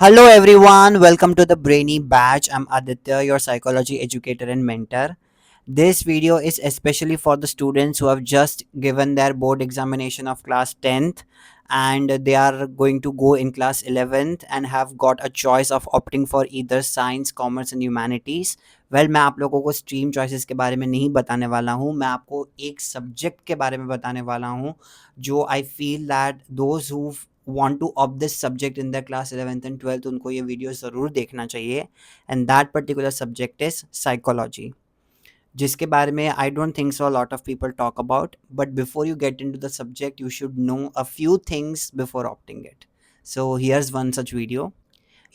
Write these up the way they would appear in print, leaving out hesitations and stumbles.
Hello everyone, welcome to the Brainy Batch. I'm Aditya, your psychology educator and mentor. This video is especially for the students who have just given their board examination of class 10th and they are going to go in class 11th and have got a choice of opting for either science, commerce and humanities. मैं आप लोगों को stream choices के बारे में नहीं बताने वाला हूँ, मैं आपको एक सब्जेक्ट के बारे में बताने वाला हूँ जो I feel that those who want to opt this subject in their class 11th and 12th उनको ये वीडियो ज़रूर देखना चाहिए and that particular subject is psychology जिसके बारे में I don't think so a lot of people talk about, but before you get into the subject you should know a few things before opting it. So here's one such video.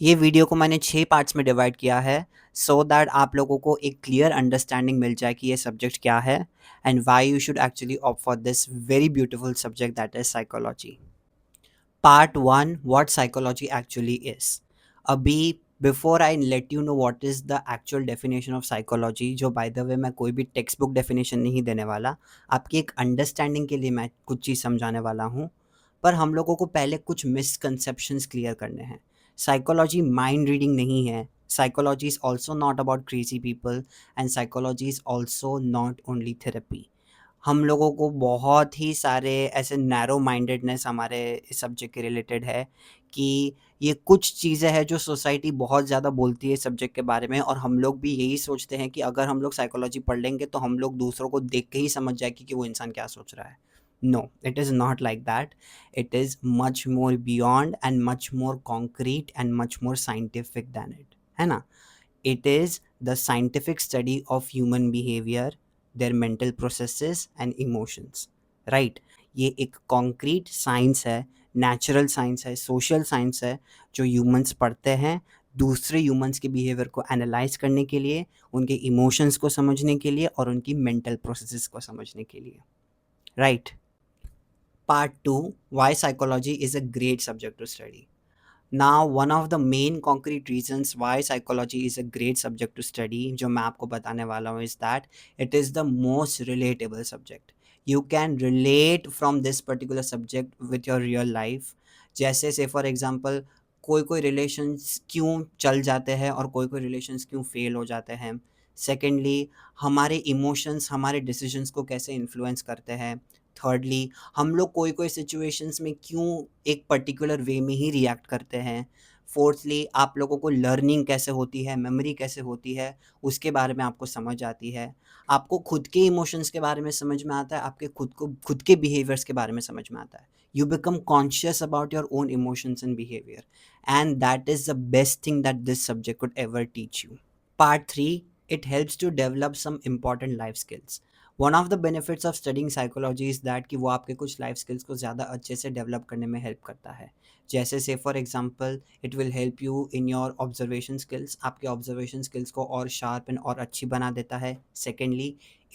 ये video को मैंने 6 parts में divide किया है so that आप लोगों को एक क्लियर अंडरस्टैंडिंग मिल जाए कि ये सब्जेक्ट क्या है and why you should actually opt for this very beautiful subject that is psychology. Part 1, what psychology actually is. अभी before I let you know what is the actual definition of psychology, जो by the way मैं कोई भी text book definition नहीं देने वाला, आपकी एक अंडरस्टैंडिंग के लिए मैं कुछ चीज़ समझाने वाला हूँ. पर हम लोगों को पहले कुछ मिसकंसेप्शंस क्लियर करने हैं. साइकोलॉजी माइंड रीडिंग नहीं है. Psychology is also not about crazy people and psychology is also not only therapy. हम लोगों को बहुत ही सारे ऐसे नैरो माइंडेडनेस हमारे इस सब्जेक्ट के रिलेटेड है कि ये कुछ चीज़ें हैं जो सोसाइटी बहुत ज़्यादा बोलती है इस सब्जेक्ट के बारे में और हम लोग भी यही सोचते हैं कि अगर हम लोग साइकोलॉजी पढ़ लेंगे तो हम लोग दूसरों को देख के ही समझ जाएंगे कि वो इंसान क्या सोच रहा है. No, it is not like that. It is much more beyond and much more concrete and much more scientific than it, है ना. It is the scientific study of human behavior, their mental processes and emotions, right? ये एक concrete science है, natural science है, social science है जो humans पढ़ते हैं दूसरे humans के behavior को analyze करने के लिए, उनके emotions को समझने के लिए और उनकी mental processes को समझने के लिए, right? Part 2, why psychology is a great subject to study. Now, one of the main concrete reasons why psychology is a great subject to study, जो मैं आपको बताने वाला हूँ, is that it is the most relatable subject. You can relate from this particular subject with your real life. जैसे say for example, कोई कोई relations क्यों चल जाते हैं और कोई कोई रिलेशंस क्यों फेल हो जाते हैं. सेकेंडली, हमारे इमोशंस हमारे डिसीजंस को कैसे इन्फ्लुएंस करते हैं. थर्डली, हम लोग कोई कोई सिचुएशंस में क्यों एक पर्टिकुलर वे में ही रिएक्ट करते हैं. फोर्थली, आप लोगों को लर्निंग कैसे होती है, मेमोरी कैसे होती है, उसके बारे में आपको समझ आती है. आपको खुद के इमोशंस के बारे में समझ में आता है, आपके खुद के बिहेवियर्स के बारे में समझ में आता है. You become conscious about your own emotions and behavior, and that is the best thing that this subject could ever teach you. Part 3, it helps to develop some important life skills. One of the benefits of studying psychology is that कि वो आपके कुछ life skills को ज़्यादा अच्छे से develop करने में help करता है. जैसे say for example, it will help you in your observation skills. आपके observation skills को और sharp and और अच्छी बना देता है. Secondly,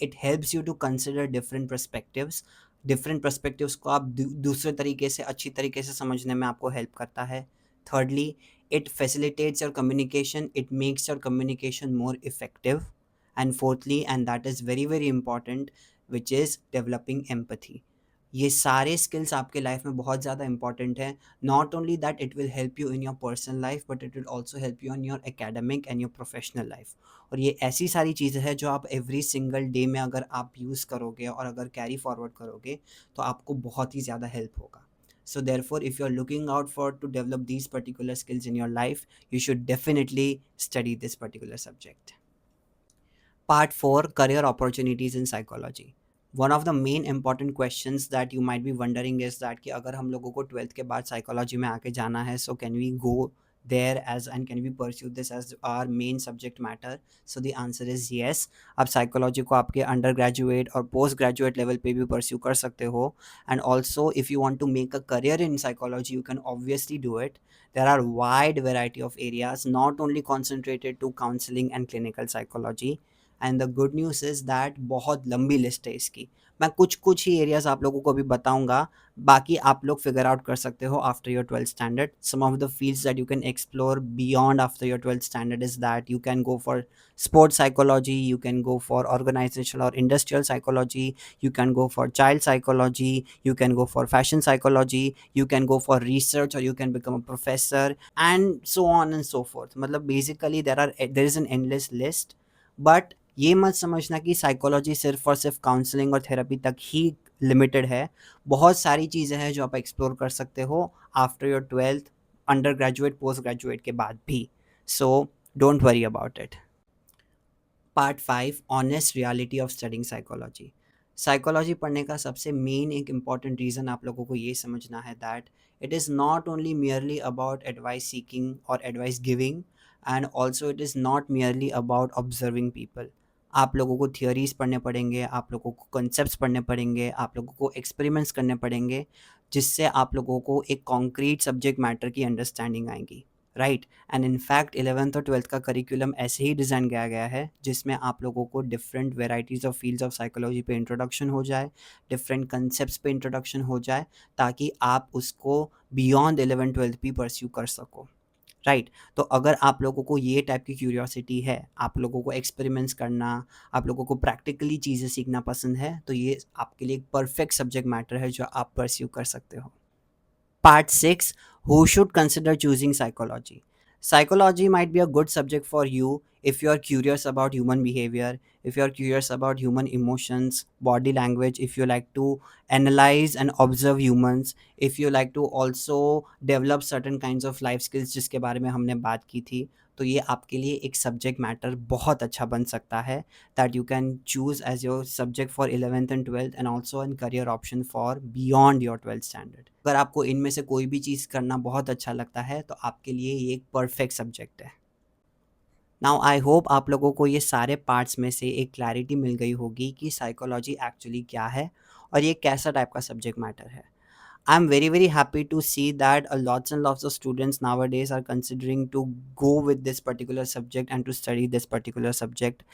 it helps you to consider different perspectives. Different perspectives को आप दूसरे तरीके से अच्छी तरीके से समझने में आपको help करता है. Thirdly, it facilitates your communication, it makes your communication more effective. And fourthly, and that is very very important, which is developing empathy. ये सारे skills आपके life में बहुत ज़्यादा important है. Not only that it will help you in your personal life, but it will also help you in your academic and your professional life. और ये ऐसी सारी चीज़ें हैं जो आप every single day में अगर आप use करोगे और अगर carry forward करोगे तो आपको बहुत ही ज़्यादा help होगा. So therefore, if you're looking out for to develop these particular skills in your life, you should definitely study this particular subject. Part 4, career opportunities in psychology. One of the main important questions that you might be wondering is that कि अगर हम लोगों को 12th के बाद psychology में आके जाना है, so can we go there as and can we pursue this as our main subject matter? So the answer is yes. आप psychology को आपके undergraduate और post graduate level पे भी pursue कर सकते हो. And also if you want to make a career in psychology, you can obviously do it. There are wide variety of areas, not only concentrated to counseling and clinical psychology. And the good news is that बहुत लंबी list है इसकी। मैं कुछ कुछ ही areas आप लोगों को भी बताऊंगा, बाकी आप लोग फिगर आउट कर सकते हो after your 12th standard. Some of the fields that you can explore beyond after your 12th standard is that you can go for sports psychology, you can go for organizational or industrial psychology, you can go for child psychology, you can go for fashion psychology, you can go for research, or you can become a professor, and so on and so forth। मतलब basically there is an endless list। But ये मत समझना कि psychology सिर्फ और सिर्फ counselling और therapy तक ही लिमिटेड है। बहुत सारी चीज़ें हैं जो आप एक्सप्लोर कर सकते हो after your 12th, under graduate, post graduate के बाद भी। So don't worry about it. Part 5, honest reality of studying psychology. Psychology पढ़ने का सबसे मेन एक इम्पॉर्टेंट रीज़न आप लोगों को ये समझना है that it is not only merely about advice seeking और advice giving, and also it is not merely about observing people. आप लोगों को थियोरीज पढ़ने पड़ेंगे, आप लोगों को कॉन्सेप्ट्स पढ़ने पड़ेंगे, आप लोगों को एक्सपेरिमेंट्स करने पड़ेंगे, जिससे आप लोगों को एक कॉन्क्रीट सब्जेक्ट मैटर की अंडरस्टैंडिंग आएगी, राइट। एंड इनफैक्ट 11th और 12th का करिकुलम ऐसे ही डिज़ाइन किया गया है जिसमें आप लोगों को different varieties of fields of psychology पे इंट्रोडक्शन हो जाए, डिफरेंट कंसेप्ट्स पे इंट्रोडक्शन हो जाए, ताकि आप उसको बियॉन्ड 11th-12th भी परस्यू कर सको, राइट। तो अगर आप लोगों को ये टाइप की क्यूरियोसिटी है, आप लोगों को एक्सपेरिमेंट्स करना, आप लोगों को प्रैक्टिकली चीज़ें सीखना पसंद है, तो ये आपके लिए एक परफेक्ट सब्जेक्ट मैटर है जो आप परस्यू कर सकते हो। Part 6, who should consider choosing psychology? Psychology might be a good subject for you if you are curious about human behavior, if you are curious about human emotions, body language, if you like to analyze and observe humans, if you like to also develop certain kinds of life skills जिसके बारे में हमने बात की थी, तो ये आपके लिए एक सब्जेक्ट मैटर बहुत अच्छा बन सकता है that you can choose as your subject for 11th and 12th and also an career option for beyond your 12th standard। अगर आपको इनमें से कोई भी चीज़ करना बहुत अच्छा लगता है तो आपके लिए ये एक परफेक्ट सब्जेक्ट है। नाउ आई होप आप लोगों को ये सारे पार्ट्स में से एक क्लैरिटी मिल गई होगी कि साइकोलॉजी एक्चुअली क्या है और ये कैसा टाइप का सब्जेक्ट मैटर है। I'm very very happy to see that a lots and lots of students nowadays are considering to go with this particular subject and to study this particular subject।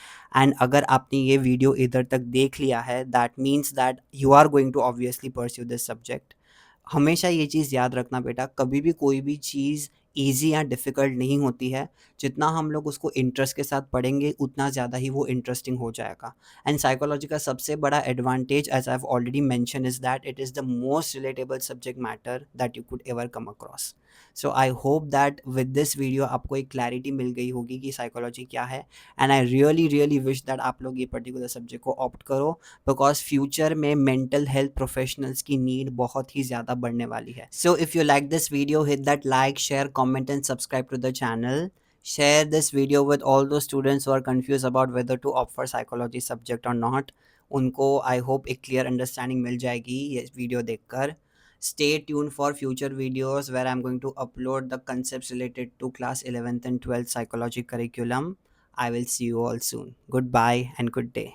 and अगर आपने ये video इधर तक देख लिया है, that means that you are going to obviously pursue this subject। हमेशा ये चीज़ याद रखना बेटा, कभी भी कोई भी चीज़ ईज़ी या डिफ़िकल्ट नहीं होती है। जितना हम लोग उसको इंटरेस्ट के साथ पढ़ेंगे उतना ज़्यादा ही वो इंटरेस्टिंग हो जाएगा। एंड साइकोलॉजी का सबसे बड़ा advantage as I have already mention is that it is the most relatable subject matter that you could ever come across. So I hope that with this video आपको एक clarity मिल गई होगी कि psychology क्या है। And I really really wish that आप लोग ये पर्टिकुलर सब्जेक्ट को ऑप्ट करो, बिकॉज फ्यूचर में मेंटल हेल्थ प्रोफेशनल्स की नीड बहुत ही ज़्यादा बढ़ने वाली है। So if you like this video, hit that like, share, comment and subscribe to the channel. Share this video with all those students who are confused about whether to opt for psychology subject or not। उनको I hope एक clear understanding मिल जाएगी ये video देखकर। Stay tuned for future videos where I'm going to upload the concepts related to class 11th and 12th psychology curriculum। I will see you all soon। Goodbye and good day।